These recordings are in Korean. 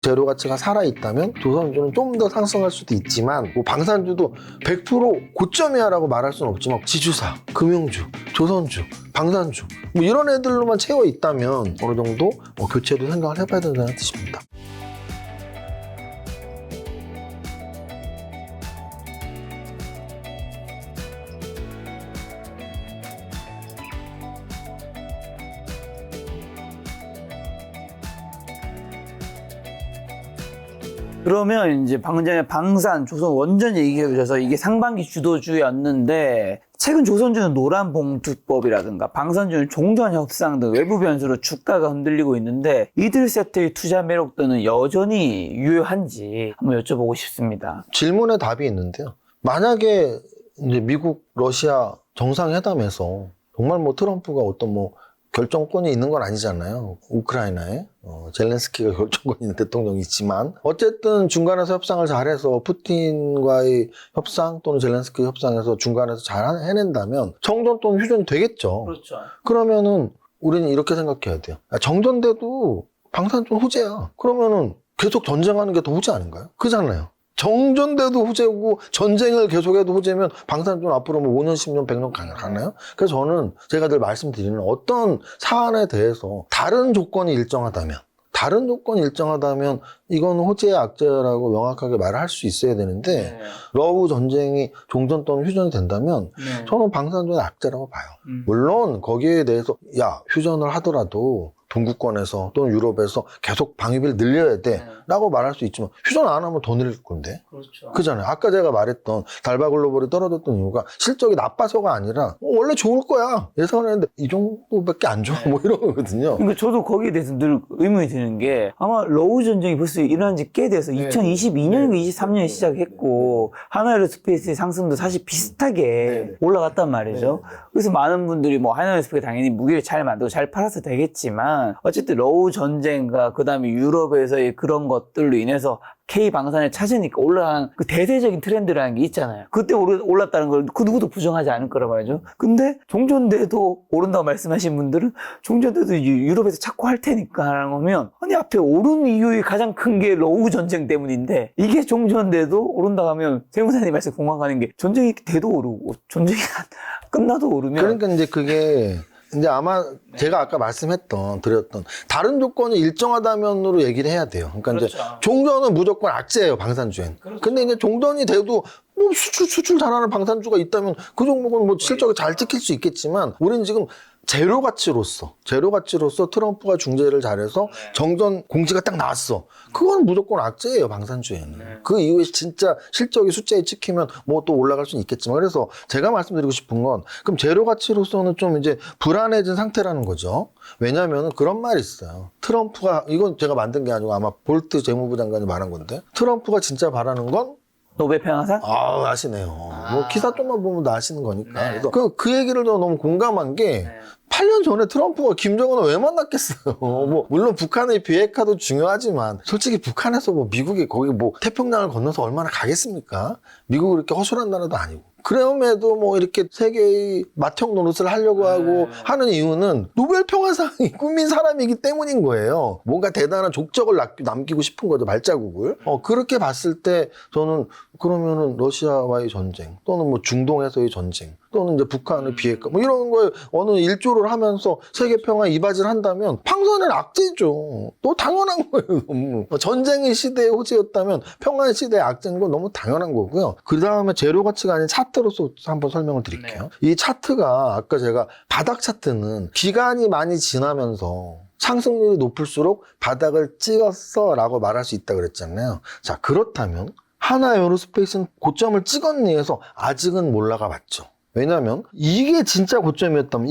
재료 가치가 살아있다면 조선주는 좀 더 상승할 수도 있지만 뭐 방산주도 100% 고점이야라고 말할 수는 없지만 지주사, 금융주, 조선주, 방산주 뭐 이런 애들로만 채워 있다면 어느 정도 교체도 생각을 해봐야 된다는 뜻입니다. 그러면 이제 방금 전에 방산, 조선 원전 얘기해 주셔서 이게 상반기 주도주였는데 최근 조선주는 노란봉투법이라든가 방산주는 종전협상 등 외부 변수로 주가가 흔들리고 있는데 이들 세트의 투자 매력도는 여전히 유효한지 한번 여쭤보고 싶습니다. 질문에 답이 있는데요. 만약에 이제 미국, 러시아 정상회담에서 정말 뭐 트럼프가 어떤 뭐 결정권이 있는 건 아니잖아요. 우크라이나에 젤렌스키가 결정권 있는 대통령이 있지만 어쨌든 중간에서 협상을 잘해서 푸틴과의 협상 또는 젤렌스키 협상에서 중간에서 잘 해낸다면 정전 또는 휴전이 되겠죠. 그렇죠. 그러면은 우리는 이렇게 생각해야 돼요. 정전돼도 방산주는 호재야. 그러면은 계속 전쟁하는 게 더 호재 아닌가요? 그잖아요. 정전돼도 호재고 전쟁을 계속해도 호재면 방산주는 앞으로 뭐 5년, 10년, 100년 가나요? 그래서 저는 제가 늘 말씀드리는 어떤 사안에 대해서 다른 조건이 일정하다면 이건 호재의 악재라고 명확하게 말을 할 수 있어야 되는데 러우 전쟁이 종전 또는 휴전이 된다면 저는 방산주의 악재라고 봐요. 물론 거기에 대해서 휴전을 하더라도 동구권에서 또는 유럽에서 계속 방위비를 늘려야 돼 라고 말할 수 있지만 휴전 안 하면 더 늘릴 건데. 그렇죠. 그잖아요. 아까 제가 말했던 달바글로벌이 떨어졌던 이유가 실적이 나빠서가 아니라 원래 좋을 거야 예상했는데 이 정도밖에 안 좋아 뭐 이런 거거든요. 그러니까 저도 거기에 대해서 늘 의문이 드는 게 아마 러우 전쟁이 벌써 일어난 지 꽤 돼서 2022년인가 23년에 시작했고 하나에로스페이스의 상승도 사실 비슷하게 올라갔단 말이죠. 그래서 많은 분들이 뭐 하나에로스페이스가 당연히 무기를 잘 만들고 잘 팔아서 되겠지만 어쨌든 러우 전쟁과 그 다음에 유럽에서의 그런 것들로 인해서 K방산을 찾으니까 올라간 그 대대적인 트렌드라는 게 있잖아요. 그때 올랐다는 걸 그 누구도 부정하지 않을 거란 말이죠. 근데 종전돼도 오른다고 말씀하신 분들은 종전돼도 유럽에서 찾고 할 테니까 라는 거면 아니 앞에 오른 이유의 가장 큰 게 러우 전쟁 때문인데 이게 종전돼도 오른다고 하면 세무사님 말씀 공감가는 게 전쟁이 돼도 오르고 전쟁이 끝나도 오르면 그러니까 이제 그게 이제 아마 제가 아까 드렸던 다른 조건이 일정하다면으로 얘기를 해야 돼요. 그러니까 그렇죠. 이제 종전은 무조건 악재예요, 방산주엔. 그렇죠. 근데 이제 종전이 돼도 뭐 수출 잘하는 방산주가 있다면 그 종목은 뭐 실적이 잘 찍힐 수 있겠지만 우리는 지금 재료 가치로서 트럼프가 중재를 잘해서 정전 공지가 딱 나왔어. 그건 무조건 악재예요, 방산주에는. 그 이후에 진짜 실적이 숫자에 찍히면 뭐 또 올라갈 수는 있겠지만 그래서 제가 말씀드리고 싶은 건 그럼 재료 가치로서는 좀 이제 불안해진 상태라는 거죠. 왜냐하면 그런 말이 있어요. 트럼프가 이건 제가 만든 게 아니고 아마 볼트 재무부 장관이 말한 건데 트럼프가 진짜 바라는 건 노벨 평화상? 아시네요. 뭐 기사 좀만 보면 다 아시는 거니까. 그래서 그 얘기를 너무 공감한 게 8년 전에 트럼프가 김정은을 왜 만났겠어요. 뭐 물론 북한의 비핵화도 중요하지만 솔직히 북한에서 뭐 미국이 거기 뭐 태평양을 건너서 얼마나 가겠습니까? 미국이 그렇게 허술한 나라도 아니고. 그럼에도 뭐 이렇게 세계의 맏형 노릇을 하려고 하고 하는 이유는 노벨 평화상이 꿈인 사람이기 때문인 거예요. 뭔가 대단한 족적을 남기고 싶은 거죠, 발자국을. 그렇게 봤을 때 저는 그러면은 러시아와의 전쟁 또는 뭐 중동에서의 전쟁 또는 이제 북한의 비핵화 뭐 이런 거에 어느 일조를 하면서 세계 평화에 이바지를 한다면 방산은 악재죠. 또 당연한 거예요, 너무. 전쟁의 시대의 호재였다면 평화의 시대의 악재인 건 너무 당연한 거고요. 그 다음에 재료 가치가 아닌 차트로서 한번 설명을 드릴게요. 이 차트가 아까 제가 바닥 차트는 기간이 많이 지나면서 상승률이 높을수록 바닥을 찍었어 라고 말할 수 있다 그랬잖아요. 자, 그렇다면 하나에어로스페이스는 고점을 찍었니 해서 아직은 못 올라가 봤죠. 왜냐하면 이게 진짜 고점이었다면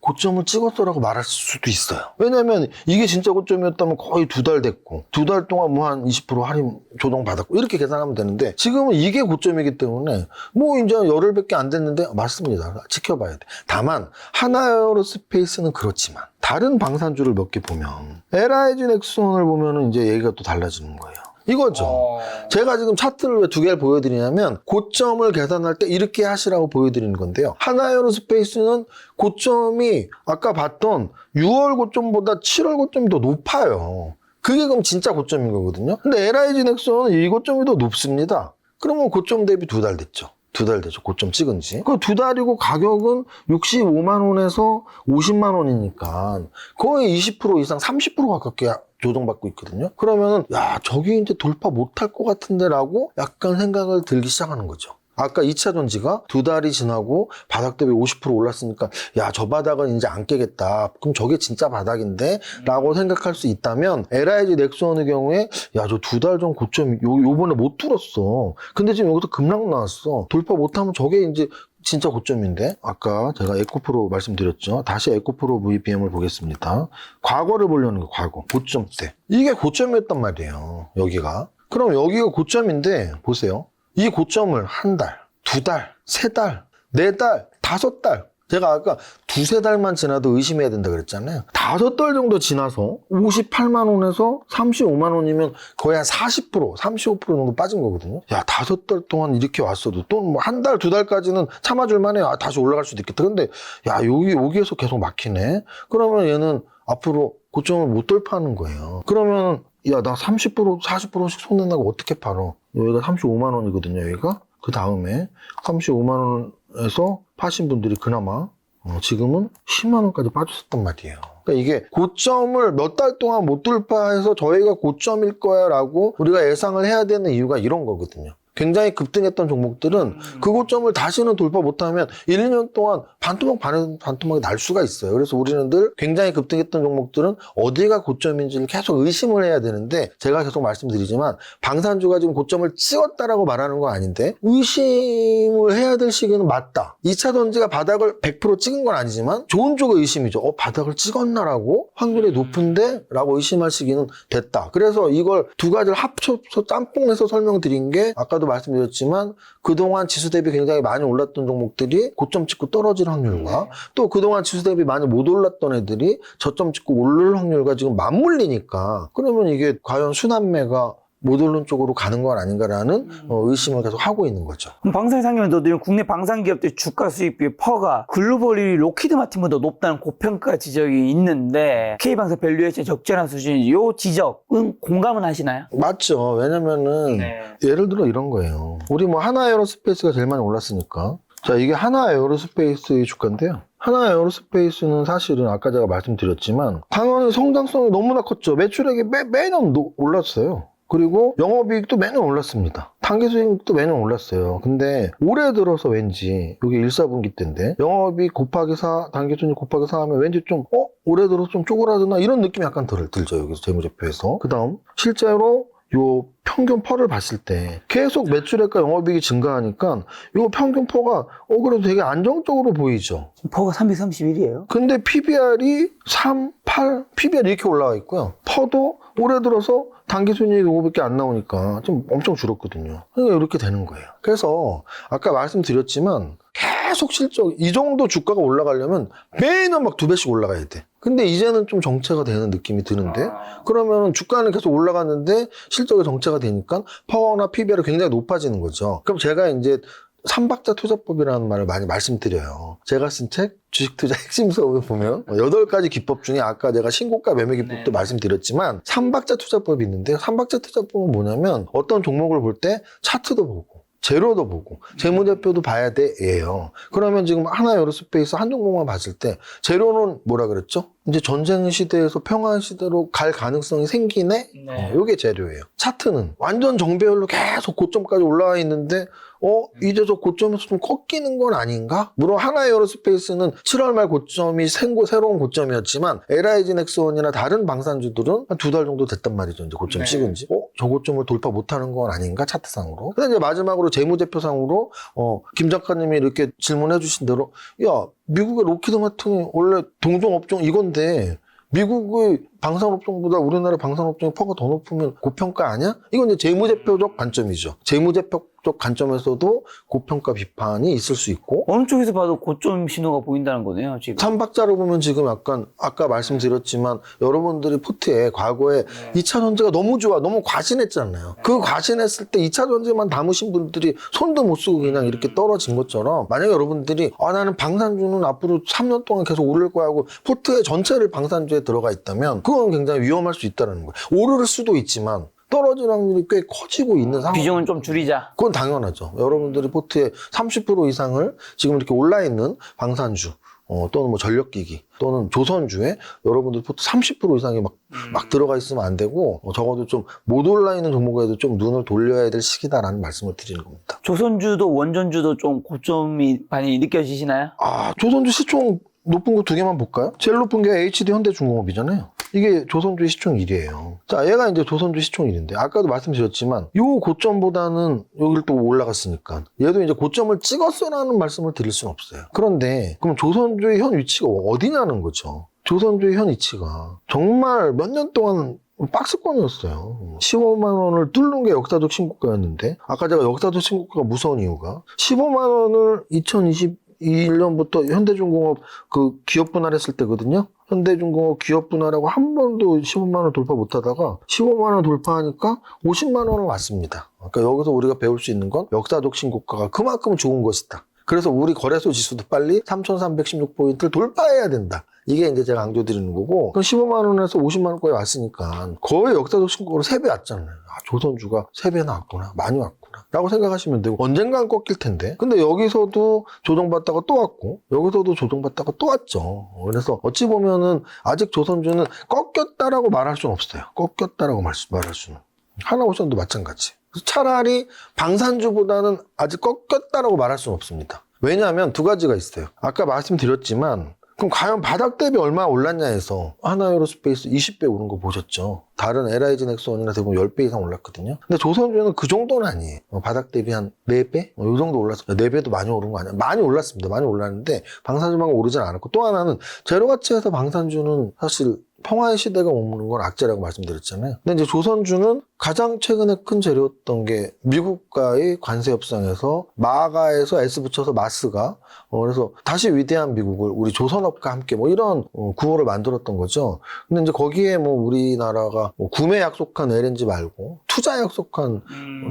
고점을 찍었어라고 말할 수도 있어요. 왜냐면 이게 진짜 고점이었다면 거의 2달 됐고 2달 동안 뭐 한 20% 할인 조정 받았고 이렇게 계산하면 되는데 지금은 이게 고점이기 때문에 뭐 이제 열흘밖에 안 됐는데 맞습니다. 지켜봐야 돼. 다만 하나에어로스페이스는 그렇지만 다른 방산주를 몇 개 보면 LIG 넥슨을 보면은 이제 얘기가 또 달라지는 거예요. 이거죠. 제가 지금 차트를 왜 2개를 보여드리냐면 고점을 계산할 때 이렇게 하시라고 보여드리는 건데요. 하나에어로스페이스는 고점이 아까 봤던 6월 고점보다 7월 고점이 더 높아요. 그게 그럼 진짜 고점인 거거든요. 근데 LIG 넥슨은 이 고점이 더 높습니다. 그러면 고점 대비 2달 됐죠. 2달 되죠. 고점 찍은 지. 그 2달이고 가격은 65만 원에서 50만 원이니까 거의 20% 이상 30% 가깝게 조정받고 있거든요. 그러면은 야, 저기 이제 돌파 못할 것 같은데라고 약간 생각을 들기 시작하는 거죠. 아까 2차 전지가 2달이 지나고 바닥 대비 50% 올랐으니까 야, 저 바닥은 이제 안 깨겠다. 그럼 저게 진짜 바닥인데? 라고 생각할 수 있다면 LIG 넥슨의 경우에 야, 저 2달 전 고점이 요번에 못 뚫었어. 근데 지금 여기서 급락 나왔어. 돌파 못하면 저게 이제 진짜 고점인데 아까 제가 에코프로 말씀드렸죠. 다시 에코프로 VPM을 보겠습니다. 과거를 보려는 거 과거. 고점 때. 이게 고점이었단 말이에요. 여기가. 그럼 여기가 고점인데 보세요. 이 고점을 한 달, 2달, 3달, 4달, 5달. 제가 아까 2-3달만 지나도 의심해야 된다 그랬잖아요. 5달 정도 지나서 58만 원에서 35만 원이면 거의 한 40%, 35% 정도 빠진 거거든요. 야, 5달 동안 이렇게 왔어도 또 뭐 한 달, 2달까지는 참아줄 만해요. 아, 다시 올라갈 수도 있겠다. 근데 야, 여기에서 계속 막히네. 그러면 얘는 앞으로 고점을 못 돌파하는 거예요. 그러면 야, 나 30%, 40%씩 손해나고 어떻게 팔어? 여기가 35만 원이거든요, 여기가. 그 다음에 35만 원에서 파신 분들이 그나마 지금은 10만 원까지 빠졌었단 말이에요. 그러니까 이게 고점을 몇 달 동안 못 돌파해서 저희가 고점일 거야 라고 우리가 예상을 해야 되는 이유가 이런 거거든요. 굉장히 급등했던 종목들은 그 고점을 다시는 돌파 못하면 1, 2년 동안 반토막이 날 수가 있어요. 그래서 우리는 늘 굉장히 급등했던 종목들은 어디가 고점인지를 계속 의심을 해야 되는데 제가 계속 말씀드리지만 방산주가 지금 고점을 찍었다라고 말하는 건 아닌데 의심을 해야 될 시기는 맞다. 2차 전지가 바닥을 100% 찍은 건 아니지만 좋은 쪽의 의심이죠. 바닥을 찍었나라고? 확률이 높은데? 라고 의심할 시기는 됐다. 그래서 이걸 두 가지를 합쳐서 짬뽕해서 설명드린 게 아까도 말씀드렸지만 그동안 지수 대비 굉장히 많이 올랐던 종목들이 고점 찍고 떨어질 확률과 또 그동안 지수 대비 많이 못 올랐던 애들이 저점 찍고 오를 확률과 지금 맞물리니까 그러면 이게 과연 순환매가 못 오른 쪽으로 가는 건 아닌가라는 의심을 계속 하고 있는 거죠. 그럼 방산이 상기면 너도 국내 방산기업들 주가 수익비 퍼가 글로벌 1위 로키드 마틴보다 높다는 고평가 지적이 있는데 K방산 밸류에이션 적절한 수준 이 지적은 공감은 하시나요? 맞죠. 왜냐면은 예를 들어 이런 거예요. 우리 뭐 하나에어로스페이스가 제일 많이 올랐으니까 자, 이게 하나에어로스페이스의 주가인데요. 하나에어로스페이스는 사실은 아까 제가 말씀드렸지만 당연히 성장성이 너무나 컸죠. 매출액이 매년 올랐어요. 그리고 영업이익도 매년 올랐습니다. 당기수익도 매년 올랐어요. 근데 올해 들어서 왠지 이게 1-4분기 때인데 영업이익 곱하기 4, 당기수익 곱하기 4 하면 왠지 좀 올해 들어서 좀 쪼그라드나 이런 느낌이 약간 들죠. 여기서 재무제표에서. 그 다음 실제로 요 평균 퍼를 봤을 때 계속 매출액과 영업이익이 증가하니까 요 평균 퍼가 그래도 되게 안정적으로 보이죠. 퍼가 331이에요. 근데 PBR이 3, 8, PBR이 이렇게 올라와 있고요. 퍼도 올해 들어서 당기순이익이 500개 안 나오니까 좀 엄청 줄었거든요. 그러니까 이렇게 되는 거예요. 그래서 아까 말씀드렸지만 계속 실적 이 정도 주가가 올라가려면 매년 막 2배씩 올라가야 돼. 근데 이제는 좀 정체가 되는 느낌이 드는데 그러면 주가는 계속 올라갔는데 실적이 정체가 되니까 퍼나 PBR이 굉장히 높아지는 거죠. 그럼 제가 이제 3박자 투자법이라는 말을 많이 말씀드려요. 제가 쓴 책 주식투자 핵심 수업에 보면 8가지 기법 중에 아까 제가 신고가 매매 기법도 말씀드렸지만 3박자 투자법이 있는데 3박자 투자법은 뭐냐면 어떤 종목을 볼 때 차트도 보고 재료도 보고 재무제표도 봐야 돼예요. 그러면 지금 하나에어로스페이스 한 종목만 봤을 때 재료는 뭐라 그랬죠? 이제 전쟁 시대에서 평화 시대로 갈 가능성이 생기네? 요게 재료예요. 차트는 완전 정배열로 계속 고점까지 올라와 있는데 이제 저 고점에서 좀 꺾이는 건 아닌가? 물론 하나에어로스페이스는 7월 말 고점이 새로운 고점이었지만 LIG 넥슨이나 다른 방산주들은 한 2달 정도 됐단 말이죠. 이제 고점 찍은 지. 저 고점을 돌파 못하는 건 아닌가? 차트상으로. 근데 이제 마지막으로 재무제표상으로 김 작가님이 이렇게 질문해 주신 대로 야, 미국의 로키드 마틴이 원래 동종업종 이건데 미국의 방산업종보다 우리나라 방산업종의 퍼가 더 높으면 고평가 아니야? 이건 이제 재무제표적 관점이죠. 재무제표적 관점에서도 고평가 비판이 있을 수 있고 어느 쪽에서 봐도 고점 신호가 보인다는 거네요, 지금. 3박자로 보면 지금 약간 아까 말씀드렸지만 여러분들이 포트에 과거에 2차 전지가 너무 좋아, 너무 과신했잖아요. 그 과신했을 때 2차 전지만 담으신 분들이 손도 못 쓰고 그냥 이렇게 떨어진 것처럼 만약에 여러분들이 나는 방산주는 앞으로 3년 동안 계속 오를 거야 하고 포트의 전체를 방산주에 들어가 있다면 그 그건 굉장히 위험할 수 있다는 거예요. 오를 수도 있지만 떨어질 확률이 꽤 커지고 있는 상황. 비중은 좀 줄이자. 그건 당연하죠. 여러분들이 포트의 30% 이상을 지금 이렇게 올라있는 방산주, 또는 뭐 전력기기, 또는 조선주에 여러분들 포트 30% 이상이 막 들어가 있으면 안 되고, 적어도 좀 못 올라있는 종목에도 좀 눈을 돌려야 될 시기다라는 말씀을 드리는 겁니다. 조선주도 원전주도 좀 고점이 많이 느껴지시나요? 조선주 시총 높은 거 두 개만 볼까요? 제일 높은 게 HD 현대중공업이잖아요. 이게 조선주의 시총 1위예요. 자, 얘가 이제 조선주 시총 1위인데 아까도 말씀드렸지만 요 고점보다는 여기를 또 올라갔으니까 얘도 이제 고점을 찍었어라는 말씀을 드릴 수는 없어요. 그런데 그럼 조선주의 현 위치가 어디냐는 거죠. 조선주의 현 위치가 정말 몇 년 동안 박스권이었어요. 15만 원을 뚫는 게 역사적 신고가였는데 아까 제가 역사적 신고가가 무서운 이유가 15만 원을 2021년부터 현대중공업 그 기업 분할했을 때거든요. 현대중공업 기업 분할하고 한 번도 15만 원 돌파 못하다가 15만 원 돌파하니까 50만 원을 왔습니다. 그러니까 여기서 우리가 배울 수 있는 건 역사적 신고가가 그만큼 좋은 것이다. 그래서 우리 거래소 지수도 빨리 3,316포인트를 돌파해야 된다. 이게 이제 제가 강조드리는 거고, 그럼 15만 원에서 50만 원까지 왔으니까 거의 역사적 신고가로 3배 왔잖아요. 조선주가 3배나 왔구나, 많이 왔구나 라고 생각하시면 되고, 언젠간 꺾일 텐데. 근데 여기서도 조정받다가 또 왔고, 여기서도 조정받다가 또 왔죠. 그래서 어찌 보면은 아직 조선주는 꺾였다라고 말할 수는 없어요. 꺾였다라고 말할 수는. 하나오션도 마찬가지. 차라리 방산주보다는 아직 꺾였다라고 말할 수는 없습니다. 왜냐하면 두 가지가 있어요. 아까 말씀드렸지만 그럼 과연 바닥 대비 얼마 올랐냐 해서 하나에어로스페이스 20배 오른 거 보셨죠? 다른 LIG 넥스원이나 대부분 10배 이상 올랐거든요. 근데 조선주는 그 정도는 아니에요. 바닥 대비 한 4배? 이 정도 올랐어요. 4배도 많이 오른 거 아니야? 많이 올랐습니다. 많이 올랐는데 방산주만큼 오르진 않았고, 또 하나는 제로가치에서 방산주는 사실 평화의 시대가 머무는 건 악재라고 말씀드렸잖아요. 근데 이제 조선주는 가장 최근에 큰 재료였던 게 미국과의 관세 협상에서 마가에서 S 붙여서 마스가 그래서 다시 위대한 미국을 우리 조선업과 함께 뭐 이런 구호를 만들었던 거죠. 근데 이제 거기에 뭐 우리나라가 뭐 구매 약속한 LNG 말고 투자 약속한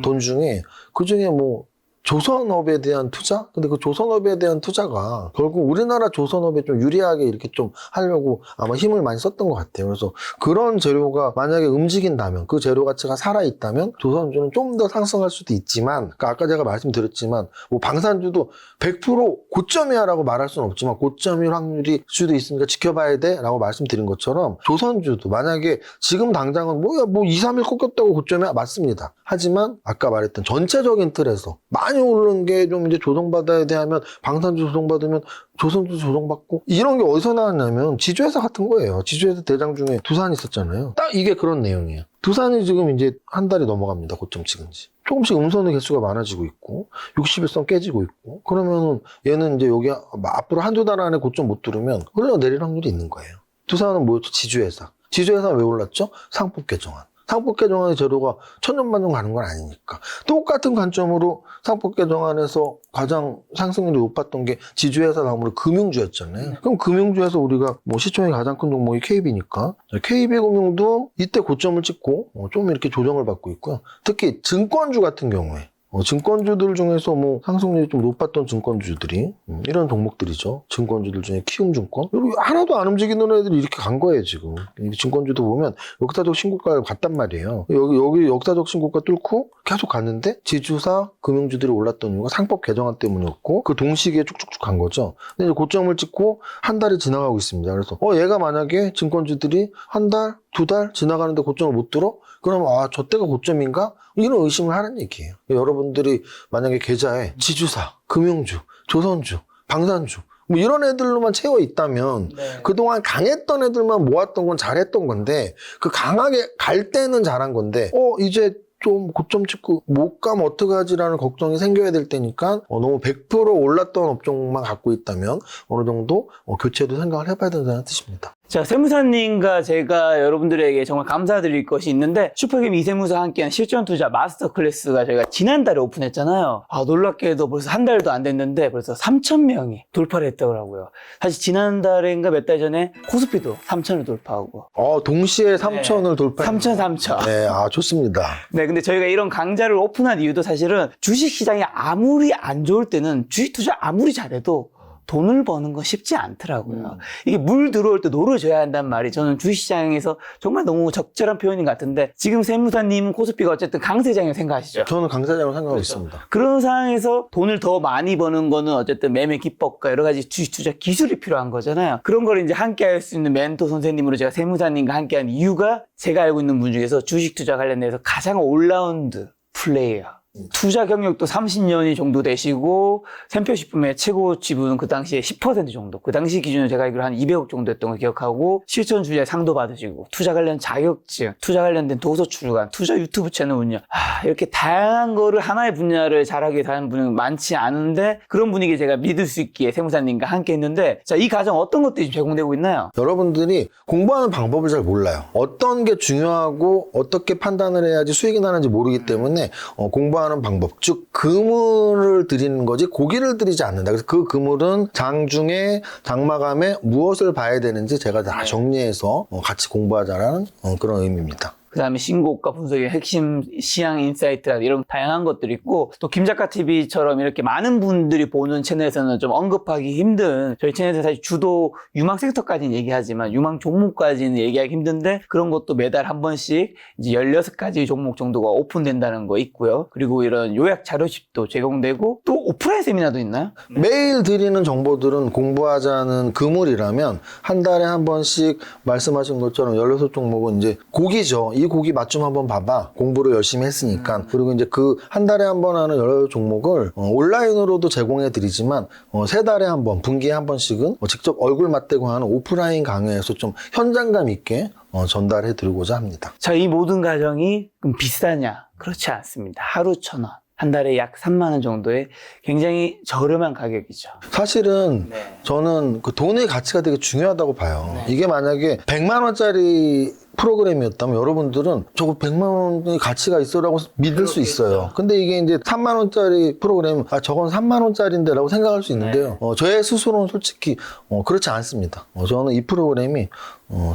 돈 중에 그 중에 뭐 조선업에 대한 투자? 근데 그 조선업에 대한 투자가 결국 우리나라 조선업에 좀 유리하게 이렇게 좀 하려고 아마 힘을 많이 썼던 것 같아요. 그래서 그런 재료가 만약에 움직인다면, 그 재료 가치가 살아있다면 조선주는 좀 더 상승할 수도 있지만, 그러니까 아까 제가 말씀드렸지만 뭐 방산주도 100% 고점이야라고 말할 수는 없지만 고점일 확률이 수도 있으니까 지켜봐야 돼 라고 말씀드린 것처럼 조선주도 만약에 지금 당장은 뭐야 뭐 2, 3일 꺾였다고 고점이야, 맞습니다. 하지만 아까 말했던 전체적인 틀에서 많이 오르는 게 좀 이제 조정받아야 돼 하면 방산주 조정받으면 조선주 조정받고, 이런 게 어디서 나왔냐면 지주회사 같은 거예요. 지주회사 대장 중에 두산이 있었잖아요. 딱 이게 그런 내용이에요. 두산이 지금 이제 한 달이 넘어갑니다. 고점 찍은 지. 조금씩 음선의 개수가 많아지고 있고 60일선 깨지고 있고, 그러면은 얘는 이제 여기 앞으로 한두 달 안에 고점 못 뚫으면 흘러내릴 확률이 있는 거예요. 두산은 뭐였죠? 지주회사. 지주회사는 왜 올랐죠? 상법 개정안. 상법 개정안의 재료가 천년만년 가는 건 아니니까. 똑같은 관점으로 상법 개정안에서 가장 상승률이 높았던 게 지주회사 다음으로 금융주였잖아요. 그럼 금융주에서 우리가 뭐 시총이 가장 큰 종목이 KB니까 KB금융도 이때 고점을 찍고 좀 이렇게 조정을 받고 있고요. 특히 증권주 같은 경우에 증권주들 중에서 뭐 상승률이 좀 높았던 증권주들이 이런 종목들이죠. 증권주들 중에 키움증권, 여기 하나도 안 움직이는 애들이 이렇게 간 거예요. 지금 증권주도 보면 역사적 신고가를 갔단 말이에요. 여기 역사적 신고가 뚫고 계속 갔는데 지주사 금융주들이 올랐던 이유가 상법 개정안 때문이었고, 그 동시기에 쭉쭉쭉 간 거죠. 근데 이제 고점을 찍고 한 달이 지나가고 있습니다. 그래서 얘가 만약에 증권주들이 한 달, 두 달 지나가는데 고점을 못 들어? 그럼 저 때가 고점인가? 이런 의심을 하는 얘기예요. 여러분들이 만약에 계좌에 지주사, 금융주, 조선주, 방산주 뭐 이런 애들로만 채워 있다면 그동안 강했던 애들만 모았던 건 잘했던 건데, 그 강하게 갈 때는 잘한 건데 이제 좀 고점 찍고 못 가면 어떡하지라는 걱정이 생겨야 될 때니까 너무 100% 올랐던 업종만 갖고 있다면 어느 정도 교체도 생각을 해봐야 된다는 뜻입니다. 자, 세무사님과 제가 여러분들에게 정말 감사드릴 것이 있는데, 슈퍼게임 이세무사 함께한 실전 투자 마스터 클래스가 저희가 지난달에 오픈했잖아요. 놀랍게도 벌써 한 달도 안 됐는데 벌써 3,000명이 돌파를 했더라고요. 사실 지난달인가 몇 달 전에 코스피도 3,000을 돌파하고. 동시에 3,000을 돌파. 3,000. 네, 좋습니다. 네, 근데 저희가 이런 강좌를 오픈한 이유도 사실은 주식 시장이 아무리 안 좋을 때는 주식 투자 아무리 잘해도 돈을 버는 건 쉽지 않더라고요. 이게 물 들어올 때 노를 져야 한단 말이 저는 주식시장에서 정말 너무 적절한 표현인 것 같은데 지금 세무사님은 코스피가 어쨌든 강세장이라고 생각하시죠? 저는 강사장으로 생각하고 있습니다. 그런 상황에서 돈을 더 많이 버는 거는 어쨌든 매매 기법과 여러 가지 주식 투자 기술이 필요한 거잖아요. 그런 걸 이제 함께 할 수 있는 멘토 선생님으로 제가 세무사님과 함께 한 이유가 제가 알고 있는 분 중에서 주식 투자 관련해서 가장 올라운드 플레이어. 투자 경력도 30년이 정도 되시고 샘표식품의 최고 지분은 그 당시에 10% 정도, 그 당시 기준으로 제가 알기로 한 200억 정도 했던 걸 기억하고 실전 주제 상도 받으시고 투자 관련 자격증, 투자 관련된 도서 출간, 투자 유튜브 채널 운영, 이렇게 다양한 거를 하나의 분야를 잘하게 하는 분은 많지 않은데 그런 분위기 제가 믿을 수 있기에 세무사님과 함께 했는데 자, 이 과정 어떤 것들이 제공되고 있나요? 여러분들이 공부하는 방법을 잘 몰라요. 어떤 게 중요하고 어떻게 판단을 해야지 수익이 나는지 모르기 때문에 공부하는 방법, 즉 그물을 들이는 거지 고기를 들이지 않는다. 그래서 그 그물은 장중에 장마감에 무엇을 봐야 되는지 제가 다 정리해서 같이 공부하자라는 그런 의미입니다. 그 다음에 신고가 분석의 핵심 시향 인사이트라 이런 다양한 것들이 있고 또 김작가 TV처럼 이렇게 많은 분들이 보는 채널에서는 좀 언급하기 힘든 저희 채널에서 사실 주도 유망 섹터까지는 얘기하지만 유망 종목까지는 얘기하기 힘든데 그런 것도 매달 한 번씩 이제 16가지 종목 정도가 오픈된다는 거 있고요. 그리고 이런 요약 자료집도 제공되고 또 오프라인 세미나도 있나요? 매일 드리는 정보들은 공부하자는 그물이라면 한 달에 한 번씩 말씀하신 것처럼 16종목은 이제 고기죠. 이 고기 맛 좀 한번 봐봐. 공부를 열심히 했으니까. 그리고 이제 그 한 달에 한 번 하는 여러 종목을 온라인으로도 제공해 드리지만 3달에 한 번, 분기에 한 번씩은 직접 얼굴 맞대고 하는 오프라인 강의에서 좀 현장감 있게 전달해 드리고자 합니다. 자, 이 모든 과정이 그럼 비싸냐? 그렇지 않습니다. 하루 1,000원. 한 달에 약 3만 원 정도의 굉장히 저렴한 가격이죠. 사실은 저는 그 돈의 가치가 되게 중요하다고 봐요. 이게 만약에 100만 원짜리 프로그램이었다면 여러분들은 저거 100만 원의 가치가 있어라고 믿을 수 있어요. 근데 이게 이제 3만 원짜리 프로그램, 저건 3만 원짜리인데 라고 생각할 수 있는데요. 저의 스스로는 솔직히 그렇지 않습니다. 저는 이 프로그램이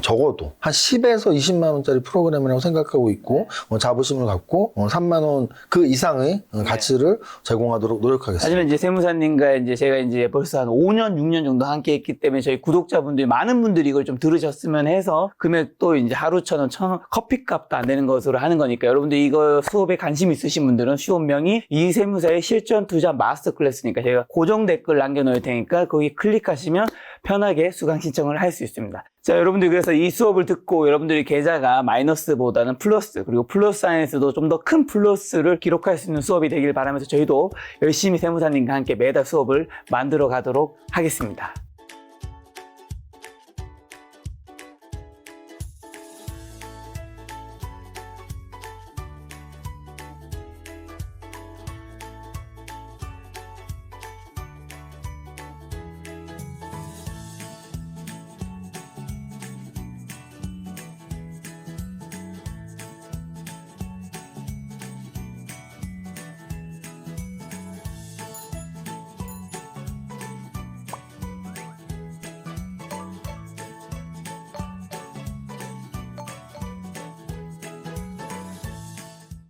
적어도 한 10에서 20만 원짜리 프로그램이라고 생각하고 있고 자부심을 갖고 3만 원 그 이상의 가치를 제공하도록 노력하겠습니다. 하지만 이제 세무사님과 이제 제가 이제 벌써 한 5년, 6년 정도 함께 했기 때문에 저희 구독자분들이 많은 분들이 이걸 좀 들으셨으면 해서 금액도 이제 하루 1,000원, 1,000원 커피값도 안 되는 것으로 하는 거니까 여러분들 이거 수업에 관심 있으신 분들은 수업명이 이 세무사의 실전 투자 마스터 클래스니까 제가 고정 댓글 남겨놓을 테니까 거기 클릭하시면 편하게 수강 신청을 할 수 있습니다. 자, 여러분들 그래서 이 수업을 듣고 여러분들이 계좌가 마이너스보다는 플러스 그리고 플러스 안에서도 좀 더 큰 플러스를 기록할 수 있는 수업이 되길 바라면서 저희도 열심히 세무사님과 함께 매달 수업을 만들어 가도록 하겠습니다.